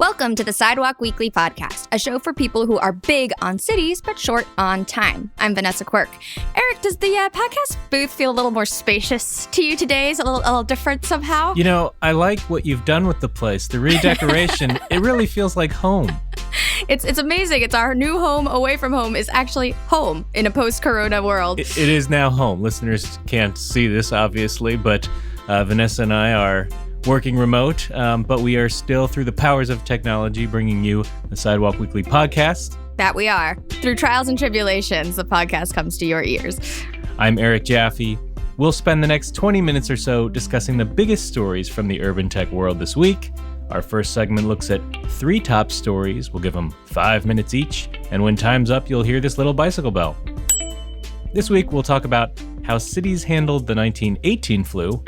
Welcome to the Sidewalk Weekly podcast, a show for people who are big on cities but short on time. I'm Vanessa Quirk. Eric, does the podcast booth feel a little more spacious to you today? Is it a little different somehow? You know, I like what you've done with the place. The redecoration, it really feels like home. It's amazing. It's our new home away from home is actually home in a post-corona world. It is now home. Listeners can't see this, obviously, but Vanessa and I are working remote, but we are still, through the powers of technology, bringing you the Sidewalk Weekly podcast. That we are. Through trials and tribulations, the podcast comes to your ears. I'm Eric Jaffe. We'll spend the next 20 minutes or so discussing the biggest stories from the urban tech world this week. Our first segment looks at 3 top stories. We'll give them 5 minutes each, and when time's up, you'll hear this little bicycle bell. This week, we'll talk about how cities handled the 1918 flu,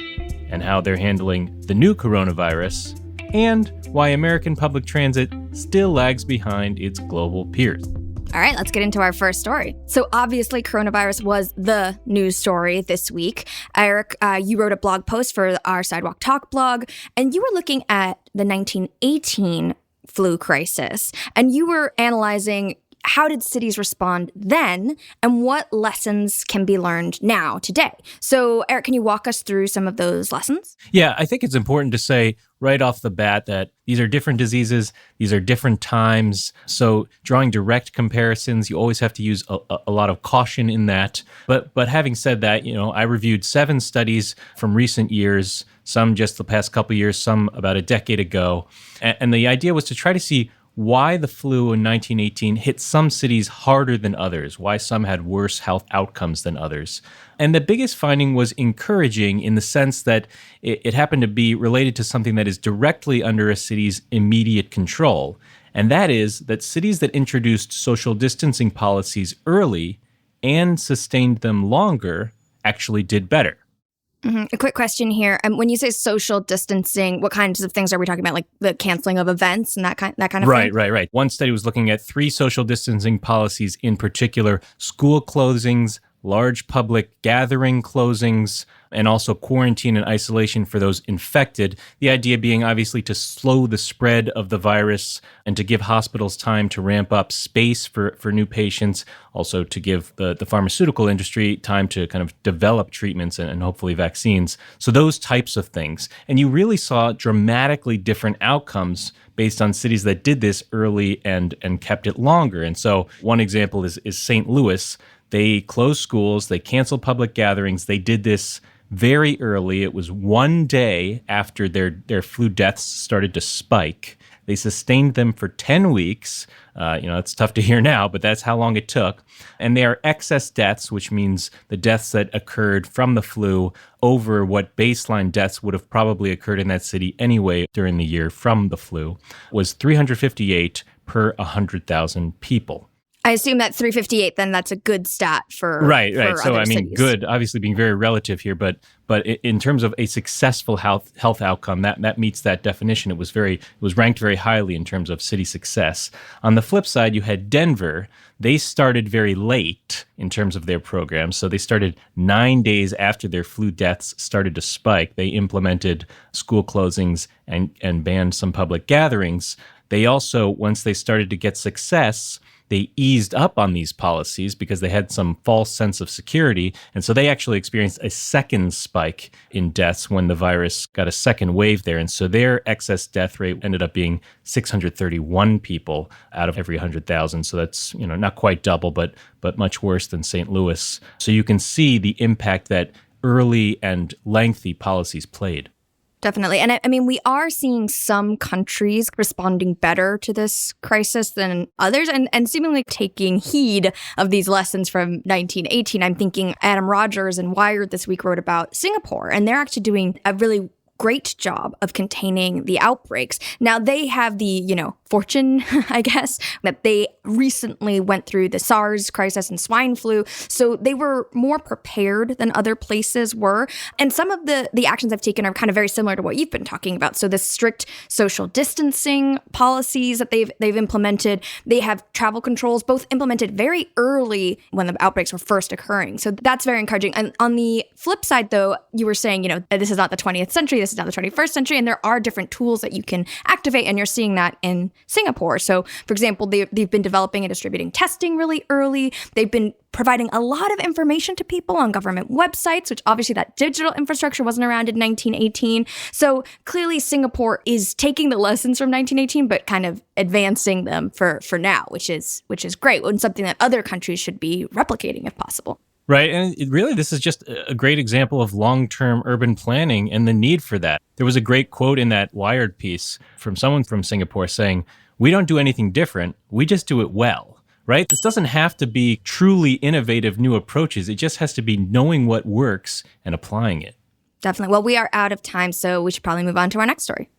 and how they're handling the new coronavirus, and why American public transit still lags behind its global peers. All right, let's get into our first story. So obviously, coronavirus was the news story this week. Eric, you wrote a blog post for our Sidewalk Talk blog, and you were looking at the 1918 flu crisis, and you were analyzing how did cities respond then, and what lessons can be learned now, today? So, Eric, can you walk us through some of those lessons? Yeah, I think it's important to say right off the bat that these are different diseases, these are different times. So drawing direct comparisons, you always have to use a lot of caution in that. But having said that, you know, I reviewed 7 studies from recent years, some just the past couple years, some about a decade ago. And the idea was to try to see why the flu in 1918 hit some cities harder than others, why some had worse health outcomes than others. And the biggest finding was encouraging in the sense that it happened to be related to something that is directly under a city's immediate control. And that is that cities that introduced social distancing policies early and sustained them longer actually did better. Mm-hmm. A quick question here. When you say social distancing, what kinds of things are we talking about? Like the canceling of events and that kind of thing? Right. One study was looking at 3 social distancing policies in particular: school closings, large public gathering closings, and also quarantine and isolation for those infected. The idea being obviously to slow the spread of the virus and to give hospitals time to ramp up space for new patients, also to give the pharmaceutical industry time to kind of develop treatments and hopefully vaccines. So those types of things. And you really saw dramatically different outcomes based on cities that did this early and kept it longer. And so one example is St. Louis. They closed schools, they canceled public gatherings. They did this very early. It was one day after their flu deaths started to spike. They sustained them for 10 weeks. It's tough to hear now, but that's how long it took. And they are excess deaths, which means the deaths that occurred from the flu over what baseline deaths would have probably occurred in that city anyway during the year from the flu, was 358 per 100,000 people. I assume that 358, then that's a good stat for Right. So, other cities. Good, obviously being very relative here, but in terms of a successful health outcome, that meets that definition. It was ranked very highly in terms of city success. On the flip side, you had Denver. They started very late in terms of their program. So they started 9 days after their flu deaths started to spike. They implemented school closings and banned some public gatherings. They also, once they started to get success, they eased up on these policies because they had some false sense of security. And so they actually experienced a second spike in deaths when the virus got a second wave there. And so their excess death rate ended up being 631 people out of every 100,000. So that's, not quite double, but much worse than St. Louis. So you can see the impact that early and lengthy policies played. Definitely. And we are seeing some countries responding better to this crisis than others and seemingly taking heed of these lessons from 1918. I'm thinking Adam Rogers in Wired this week wrote about Singapore, and they're actually doing a really great job of containing the outbreaks. Now, they have the, fortune, I guess, that they recently went through the SARS crisis and swine flu. So they were more prepared than other places were. And some of the actions I've taken are kind of very similar to what you've been talking about. So the strict social distancing policies that they've implemented, they have travel controls both implemented very early when the outbreaks were first occurring. So that's very encouraging. And on the flip side, though, you were saying, this is not the 20th century, this is not the 21st century, and there are different tools that you can activate, and you're seeing that in Singapore. So, for example, they've been developing and distributing testing really early. They've been providing a lot of information to people on government websites, which obviously that digital infrastructure wasn't around in 1918. So clearly Singapore is taking the lessons from 1918, but kind of advancing them for now, which is great, and something that other countries should be replicating if possible. Right. And this is just a great example of long-term urban planning and the need for that. There was a great quote in that Wired piece from someone from Singapore saying, "We don't do anything different, we just do it well." Right? This doesn't have to be truly innovative new approaches. It just has to be knowing what works and applying it. Definitely. Well, we are out of time, so we should probably move on to our next story.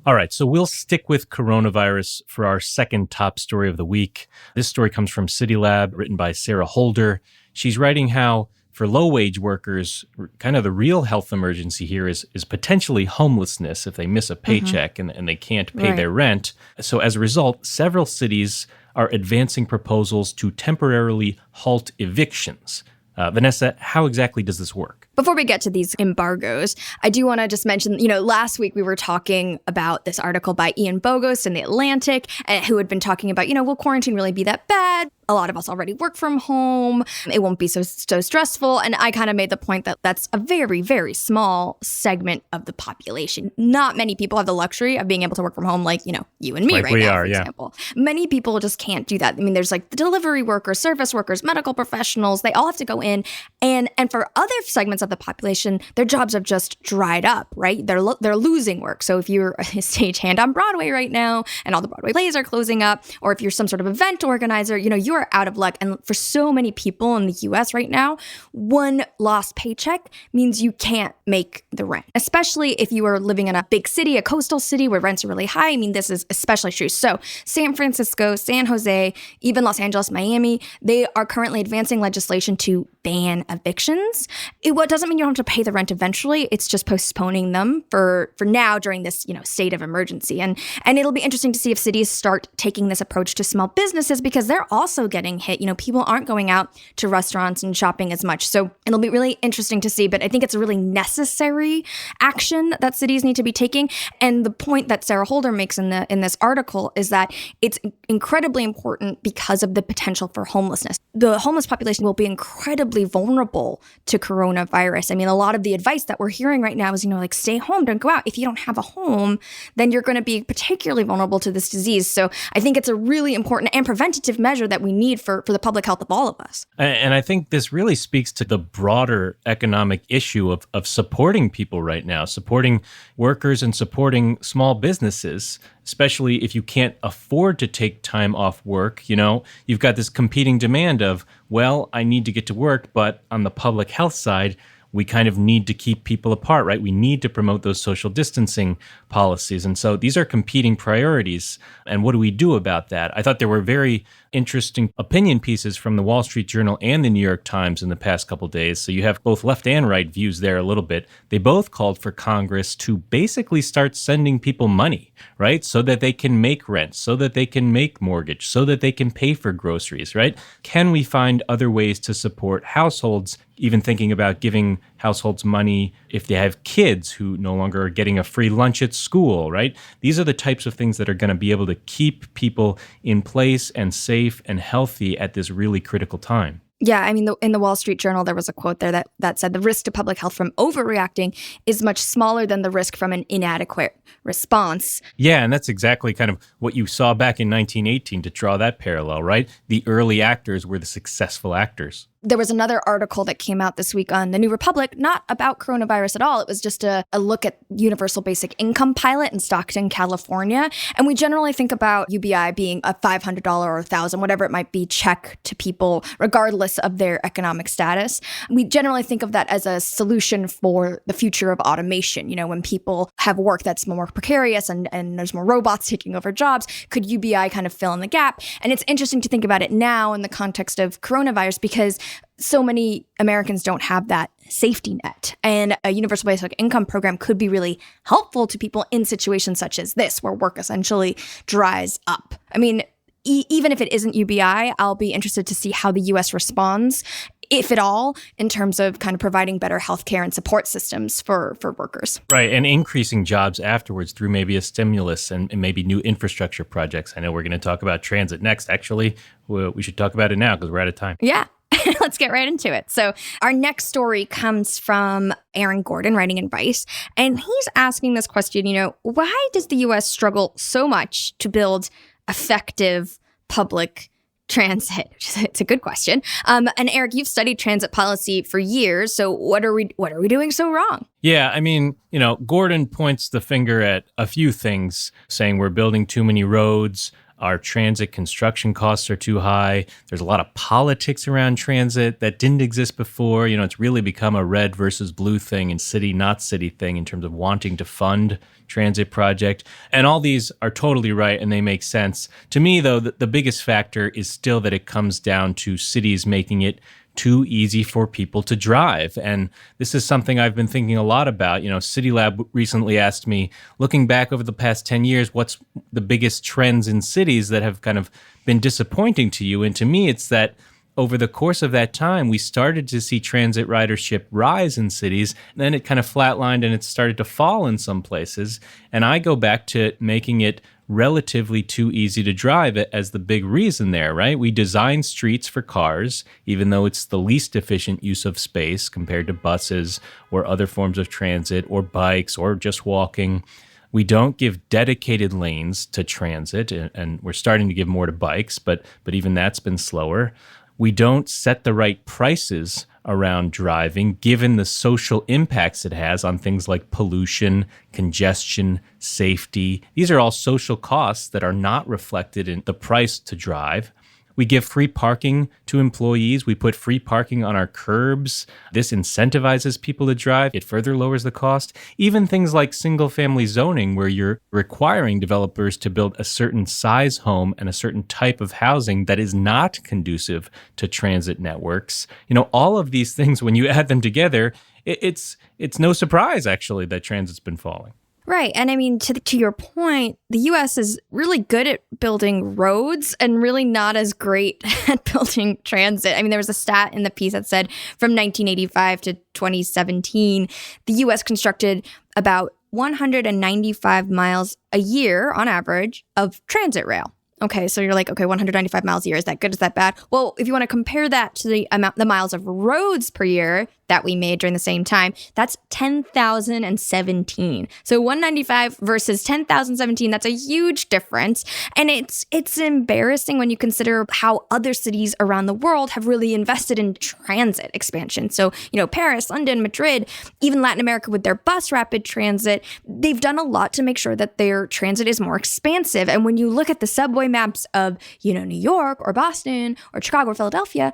All right, so we'll stick with coronavirus for our second top story of the week. This story comes from CityLab, written by Sarah Holder. She's writing how, for low-wage workers, kind of the real health emergency here is potentially homelessness if they miss a paycheck and they can't pay their rent. So as a result, several cities are advancing proposals to temporarily halt evictions. Vanessa, how exactly does this work? Before we get to these embargoes, I do want to just mention, last week we were talking about this article by Ian Bogost in The Atlantic, who had been talking about, will quarantine really be that bad? A lot of us already work from home. It won't be so stressful. And I kind of made the point that that's a very, very small segment of the population. Not many people have the luxury of being able to work from home like, you and me right now, for example. Many people just can't do that. I mean, there's like the delivery workers, service workers, medical professionals. They all have to go in. And for other segments of the population, their jobs have just dried up, right? They're losing work. So if you're a stagehand on Broadway right now and all the Broadway plays are closing up, or if you're some sort of event organizer, you're out of luck. And for so many people in the US right now, one lost paycheck means you can't make the rent, especially if you are living in a big city, a coastal city where rents are really high. I mean, this is especially true. So San Francisco, San Jose, even Los Angeles, Miami, they are currently advancing legislation to ban evictions. What doesn't mean you don't have to pay the rent eventually. It's just postponing them for now during this, state of emergency. And it'll be interesting to see if cities start taking this approach to small businesses because they're also getting hit. People aren't going out to restaurants and shopping as much. So it'll be really interesting to see. But I think it's a really necessary action that cities need to be taking. And the point that Sarah Holder makes in this article is that it's incredibly important because of the potential for homelessness. The homeless population will be incredibly vulnerable to coronavirus. I mean, a lot of the advice that we're hearing right now is, stay home, don't go out. If you don't have a home, then you're going to be particularly vulnerable to this disease. So I think it's a really important and preventative measure that we need for the public health of all of us. And I think this really speaks to the broader economic issue of supporting people right now, supporting workers and supporting small businesses, especially if you can't afford to take time off work. You've got this competing demand of, well, I need to get to work, but on the public health side, we kind of need to keep people apart, right? We need to promote those social distancing policies. And so these are competing priorities. And what do we do about that? I thought there were very interesting opinion pieces from the Wall Street Journal and the New York Times in the past couple of days. So you have both left and right views there a little bit. They both called for Congress to basically start sending people money, right? So that they can make rent, so that they can make mortgage, so that they can pay for groceries, right? Can we find other ways to support households, even thinking about giving households money if they have kids who no longer are getting a free lunch at school, right? These are the types of things that are going to be able to keep people in place and safe and healthy at this really critical time. Yeah, I mean, in the Wall Street Journal, there was a quote there that said the risk to public health from overreacting is much smaller than the risk from an inadequate response. Yeah, and that's exactly kind of what you saw back in 1918 to draw that parallel, right? The early actors were the successful actors. There was another article that came out this week on the New Republic, not about coronavirus at all. It was just a look at universal basic income pilot in Stockton, California. And we generally think about UBI being a $500 or $1,000, whatever it might be, check to people, regardless of their economic status. We generally think of that as a solution for the future of automation. When people have work that's more precarious and there's more robots taking over jobs, could UBI kind of fill in the gap? And it's interesting to think about it now in the context of coronavirus because so many Americans don't have that safety net. And a universal basic income program could be really helpful to people in situations such as this, where work essentially dries up. I mean, even if it isn't UBI, I'll be interested to see how the U.S. responds, if at all, in terms of kind of providing better healthcare and support systems for workers. Right, and increasing jobs afterwards through maybe a stimulus and maybe new infrastructure projects. I know we're going to talk about transit next. Actually, we should talk about it now because we're out of time. Yeah. Let's get right into it. So our next story comes from Aaron Gordon, writing in Vice, and he's asking this question, why does the U.S. struggle so much to build effective public transit? It's a good question. And Eric, you've studied transit policy for years. So what are we doing so wrong? Yeah, I mean, Gordon points the finger at a few things, saying we're building too many roads. Our transit construction costs are too high. There's a lot of politics around transit that didn't exist before. It's really become a red versus blue thing and city, not city thing in terms of wanting to fund transit project. And all these are totally right and they make sense. To me, though, the biggest factor is still that it comes down to cities making it too easy for people to drive. And this is something I've been thinking a lot about. CityLab recently asked me, looking back over the past 10 years, what's the biggest trends in cities that have kind of been disappointing to you? And to me, it's that over the course of that time, we started to see transit ridership rise in cities. And then it kind of flatlined and it started to fall in some places. And I go back to making it relatively too easy to drive as the big reason there, right? We design streets for cars, even though it's the least efficient use of space compared to buses or other forms of transit or bikes or just walking. We don't give dedicated lanes to transit, and we're starting to give more to bikes, but even that's been slower. We don't set the right prices around driving, given the social impacts it has on things like pollution, congestion, safety. These are all social costs that are not reflected in the price to drive. We give free parking to employees. We put free parking on our curbs. This incentivizes people to drive. It further lowers the cost. Even things like single-family zoning, where you're requiring developers to build a certain size home and a certain type of housing that is not conducive to transit networks. All of these things, when you add them together, it's no surprise, actually, that transit's been falling. Right. And I mean, to your point, the U.S. is really good at building roads and really not as great at building transit. I mean, there was a stat in the piece that said from 1985 to 2017, the U.S. constructed about 195 miles a year on average of transit rail. Okay, so you're like, okay, 195 miles a year. Is that good? Is that bad? Well, if you want to compare that to the miles of roads per year that we made during the same time, that's 10,017. So 195 versus 10,017, that's a huge difference. And it's embarrassing when you consider how other cities around the world have really invested in transit expansion. So, Paris, London, Madrid, even Latin America with their bus rapid transit, they've done a lot to make sure that their transit is more expansive. And when you look at the subway maps of, New York or Boston or Chicago or Philadelphia,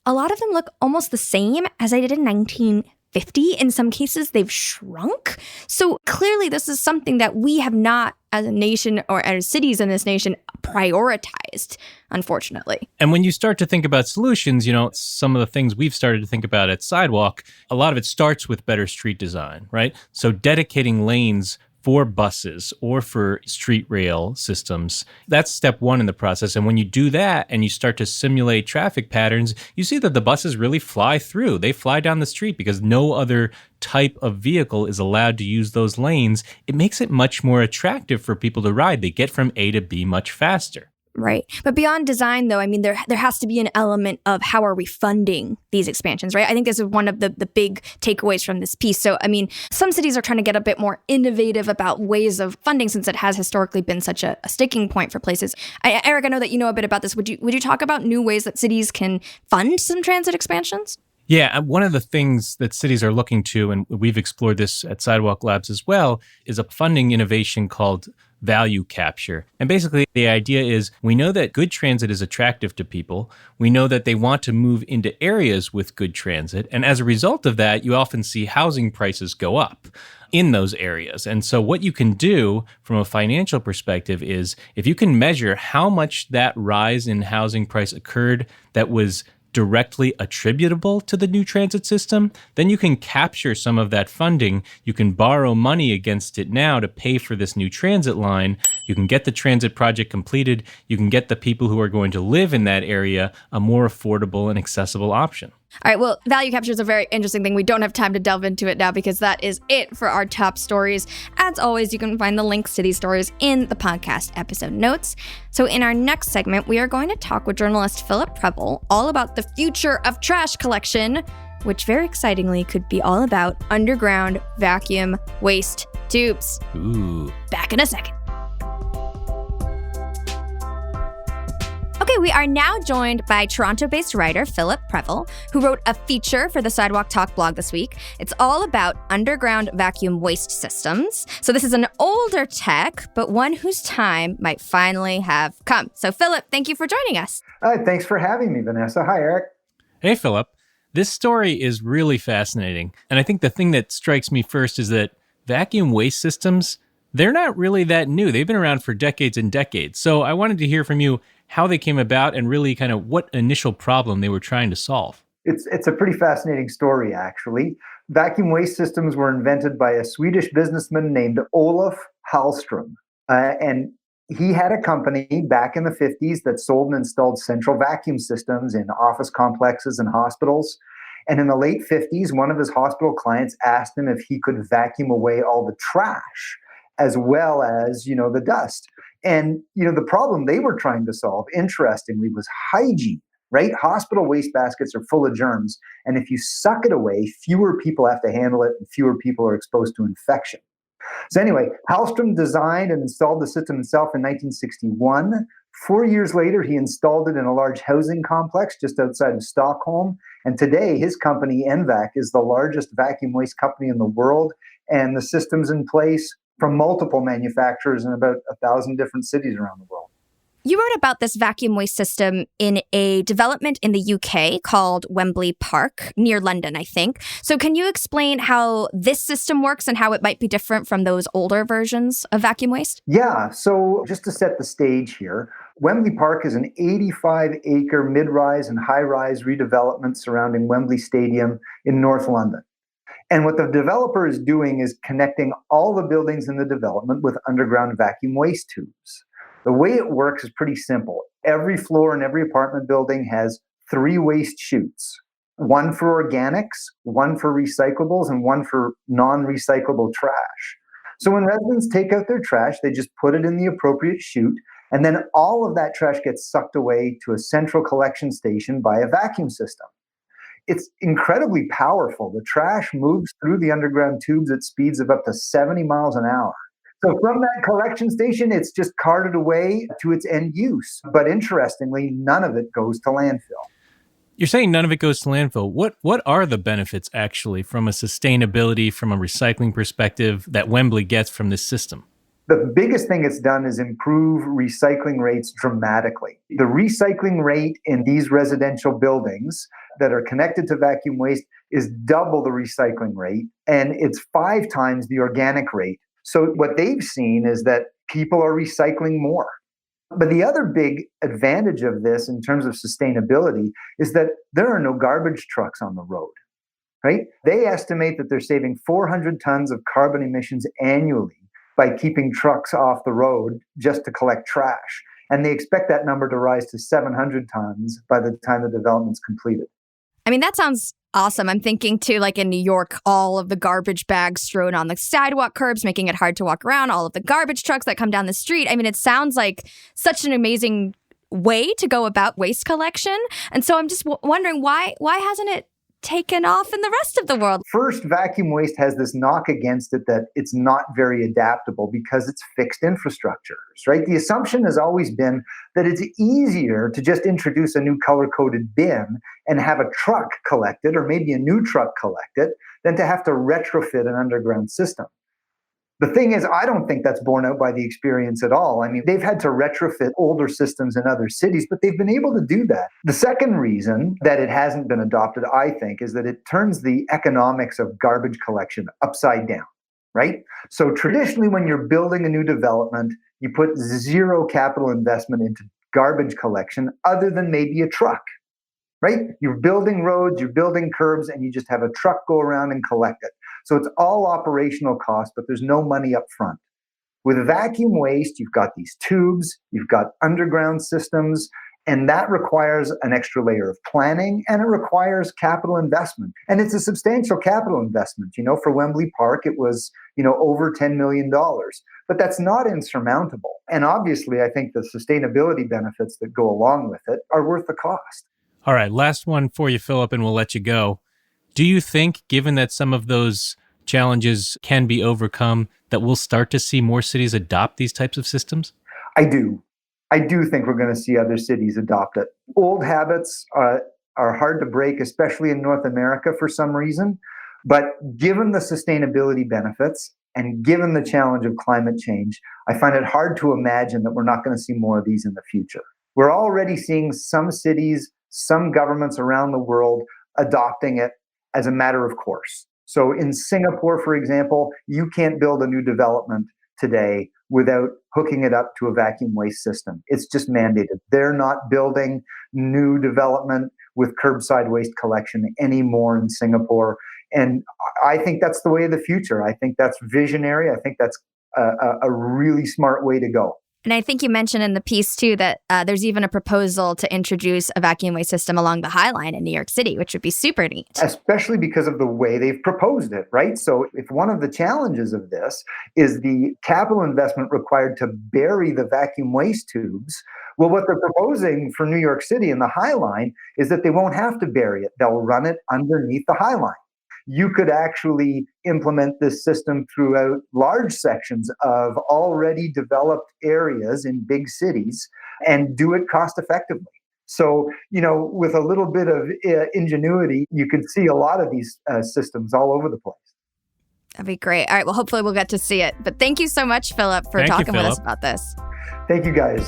a lot of them look almost the same as they did in 1950. In some cases, they've shrunk. So clearly, this is something that we have not, as a nation or as cities in this nation, prioritized, unfortunately. And when you start to think about solutions, some of the things we've started to think about at Sidewalk, a lot of it starts with better street design, right? So dedicating lanes for buses or for street rail systems. That's step one in the process. And when you do that and you start to simulate traffic patterns, you see that the buses really fly through. They fly down the street because no other type of vehicle is allowed to use those lanes. It makes it much more attractive for people to ride. They get from A to B much faster. Right. But beyond design, though, I mean, there has to be an element of how are we funding these expansions, right? I think this is one of the big takeaways from this piece. So, I mean, some cities are trying to get a bit more innovative about ways of funding since it has historically been such a sticking point for places. Eric, I know that you know a bit about this. Would you talk about new ways that cities can fund some transit expansions? Yeah, one of the things that cities are looking to, and we've explored this at Sidewalk Labs as well, is a funding innovation called value capture. And basically, the idea is we know that good transit is attractive to people. We know that they want to move into areas with good transit. And as a result of that, you often see housing prices go up in those areas. And so what you can do from a financial perspective is if you can measure how much that rise in housing price occurred that was directly attributable to the new transit system, then you can capture some of that funding. You can borrow money against it now to pay for this new transit line. You can get the transit project completed. You can get the people who are going to live in that area a more affordable and accessible option. All right, well, value capture is a very interesting thing. We don't have time to delve into it now because that is it for our top stories. As always, you can find the links to these stories in the podcast episode notes. So in our next segment, we are going to talk with journalist Philip Preville all about the future of trash collection, which very excitingly could be all about underground vacuum waste tubes. Ooh. Back in a second. Okay, we are now joined by Toronto-based writer Philip Preville, who wrote a feature for the Sidewalk Talk blog this week. It's all about underground vacuum waste systems. So this is an older tech, but one whose time might finally have come. So Philip, thank you for joining us. Thanks for having me, Vanessa. Hi, Eric. Hey, Philip. This story is really fascinating. And I think the thing that strikes me first is that vacuum waste systems, they're not really that new. They've been around for decades and decades. So I wanted to hear from you how they came about and really kind of what initial problem they were trying to solve. It's a pretty fascinating story, actually. Vacuum waste systems were invented by a Swedish businessman named Olof Hallström. And he had a company back in the 50s that sold and installed central vacuum systems in office complexes and hospitals. And in the late 50s, one of his hospital clients asked him if he could vacuum away all the trash as well as, the dust. And, the problem they were trying to solve, interestingly, was hygiene, right? Hospital waste baskets are full of germs. And if you suck it away, fewer people have to handle it and fewer people are exposed to infection. So anyway, Hallström designed and installed the system himself in 1961. 4 years later, he installed it in a large housing complex just outside of Stockholm. And today, his company, NVAC, is the largest vacuum waste company in the world. And the system's in place from multiple manufacturers in about 1,000 different cities around the world. You wrote about this vacuum waste system in a development in the UK called Wembley Park, near London, I think. So can you explain how this system works and how it might be different from those older versions of vacuum waste? Yeah, so just to set the stage here, Wembley Park is an 85-acre mid-rise and high-rise redevelopment surrounding Wembley Stadium in North London. And what the developer is doing is connecting all the buildings in the development with underground vacuum waste tubes. The way it works is pretty simple. Every floor in every apartment building has 3 waste chutes, one for organics, one for recyclables, and one for non-recyclable trash. So when residents take out their trash, they just put it in the appropriate chute, and then all of that trash gets sucked away to a central collection station by a vacuum system. It's incredibly powerful. The trash moves through the underground tubes at speeds of up to 70 miles an hour. So from that collection station, it's just carted away to its end use. But interestingly, none of it goes to landfill. You're saying none of it goes to landfill. What are the benefits actually from a sustainability, from a recycling perspective that Wembley gets from this system? The biggest thing it's done is improve recycling rates dramatically. The recycling rate in these residential buildings that are connected to vacuum waste is double the recycling rate, and it's 5 times the organic rate. So what they've seen is that people are recycling more. But the other big advantage of this in terms of sustainability is that there are no garbage trucks on the road, right? They estimate that they're saving 400 tons of carbon emissions annually by keeping trucks off the road just to collect trash. And they expect that number to rise to 700 tons by the time the development's completed. I mean, that sounds awesome. I'm thinking too, like in New York, all of the garbage bags strewn on the sidewalk curbs, making it hard to walk around, all of the garbage trucks that come down the street. I mean, it sounds like such an amazing way to go about waste collection. And so I'm just wondering why hasn't it taken off in the rest of the world? First, vacuum waste has this knock against it that it's not very adaptable because it's fixed infrastructures, right? The assumption has always been that it's easier to just introduce a new color-coded bin and have a truck collect it, or maybe a new truck collect it, than to have to retrofit an underground system. The thing is, I don't think that's borne out by the experience at all. I mean, they've had to retrofit older systems in other cities, but they've been able to do that. The second reason that it hasn't been adopted, I think, is that it turns the economics of garbage collection upside down, right? So traditionally, when you're building a new development, you put zero capital investment into garbage collection other than maybe a truck, right? You're building roads, you're building curbs, and you just have a truck go around and collect it. So it's all operational cost, but there's no money up front. With vacuum waste, you've got these tubes, you've got underground systems, and that requires an extra layer of planning, and it requires capital investment. And it's a substantial capital investment. You know, for Wembley Park, it was, over $10 million. But that's not insurmountable. And obviously, I think the sustainability benefits that go along with it are worth the cost. All right, last one for you, Philip, and we'll let you go. Do you think, given that some of those challenges can be overcome, that we'll start to see more cities adopt these types of systems? I do. I do think we're going to see other cities adopt it. Old habits are hard to break, especially in North America for some reason. But given the sustainability benefits and given the challenge of climate change, I find it hard to imagine that we're not going to see more of these in the future. We're already seeing some cities, some governments around the world adopting it as a matter of course. So in Singapore, for example, you can't build a new development today without hooking it up to a vacuum waste system. It's just mandated. They're not building new development with curbside waste collection anymore in Singapore. And I think that's the way of the future. I think that's visionary. I think that's a really smart way to go. And I think you mentioned in the piece, too, that there's even a proposal to introduce a vacuum waste system along the High Line in New York City, which would be super neat. Especially because of the way they've proposed it, right? So if one of the challenges of this is the capital investment required to bury the vacuum waste tubes, well, what they're proposing for New York City in the High Line is that they won't have to bury it. They'll run it underneath the High Line. You could actually implement this system throughout large sections of already developed areas in big cities and do it cost effectively. So, with a little bit of ingenuity, you could see a lot of these systems all over the place. That'd be great. All right. Well, hopefully we'll get to see it. But thank you so much, Philip, for talking with us about this. Thank you, guys.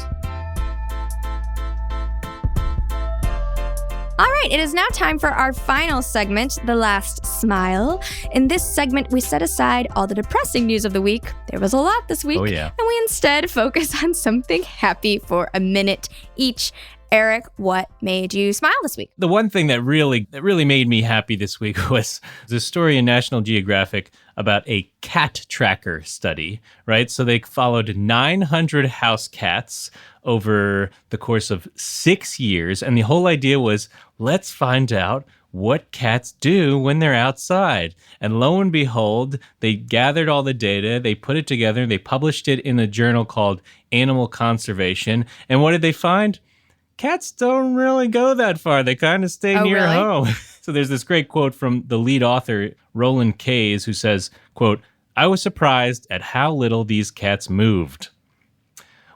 All right, it is now time for our final segment, The Last Smile. In this segment, we set aside all the depressing news of the week. There was a lot this week. Oh, yeah. And we instead focus on something happy for a minute each. Eric, what made you smile this week? The one thing that really made me happy this week was the story in National Geographic about a cat tracker study, right? So they followed 900 house cats over the course of 6 years. And the whole idea was, let's find out what cats do when they're outside. And lo and behold, they gathered all the data, they put it together, they published it in a journal called Animal Conservation. And what did they find? Cats don't really go that far. They kind of stay near home. So there's this great quote from the lead author, Roland Kays, who says, quote, "I was surprised at how little these cats moved."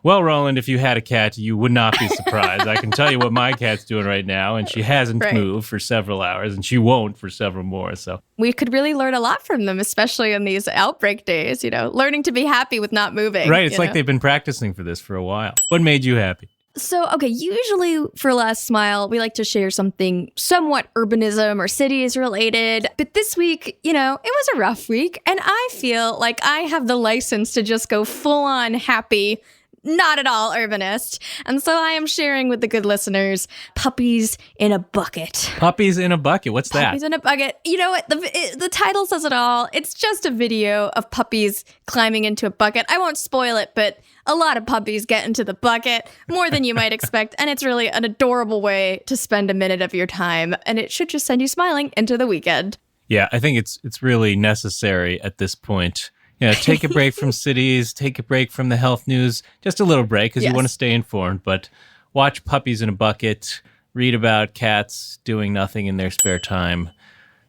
Well, Roland, if you had a cat, you would not be surprised. I can tell you what my cat's doing right now, and she hasn't moved for several hours, and she won't for several more. So we could really learn a lot from them, especially in these outbreak days, learning to be happy with not moving. Right. It's like they've been practicing for this for a while. What made you happy? So, okay, usually for Last Smile, we like to share something somewhat urbanism or cities related. But this week, it was a rough week. And I feel like I have the license to just go full on happy, not at all urbanist. And so I am sharing with the good listeners, Puppies in a Bucket. Puppies in a Bucket. What's that? Puppies in a Bucket. You know what? The title says it all. It's just a video of puppies climbing into a bucket. I won't spoil it, but a lot of puppies get into the bucket, more than you might expect. And it's really an adorable way to spend a minute of your time. And it should just send you smiling into the weekend. Yeah, I think it's really necessary at this point. Take a break from cities, take a break from the health news, just a little break because you want to stay informed. But watch puppies in a bucket, read about cats doing nothing in their spare time.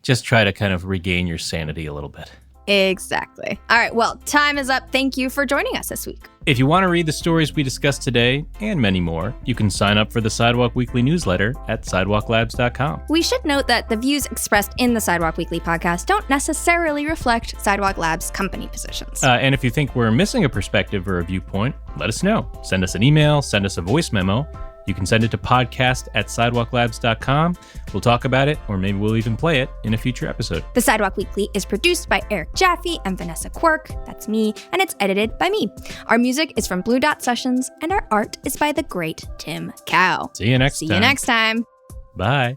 Just try to kind of regain your sanity a little bit. Exactly. All right, well, time is up. Thank you for joining us this week. If you want to read the stories we discussed today, and many more, you can sign up for the Sidewalk Weekly newsletter at sidewalklabs.com. We should note that the views expressed in the Sidewalk Weekly podcast don't necessarily reflect Sidewalk Labs' company positions. And if you think we're missing a perspective or a viewpoint, let us know. Send us an email, send us a voice memo. You can send it to podcast@sidewalklabs.com. We'll talk about it, or maybe we'll even play it in a future episode. The Sidewalk Weekly is produced by Eric Jaffe and Vanessa Quirk, that's me, and it's edited by me. Our music is from Blue Dot Sessions, and our art is by the great Tim Cow. See you next time. See you next time. Bye.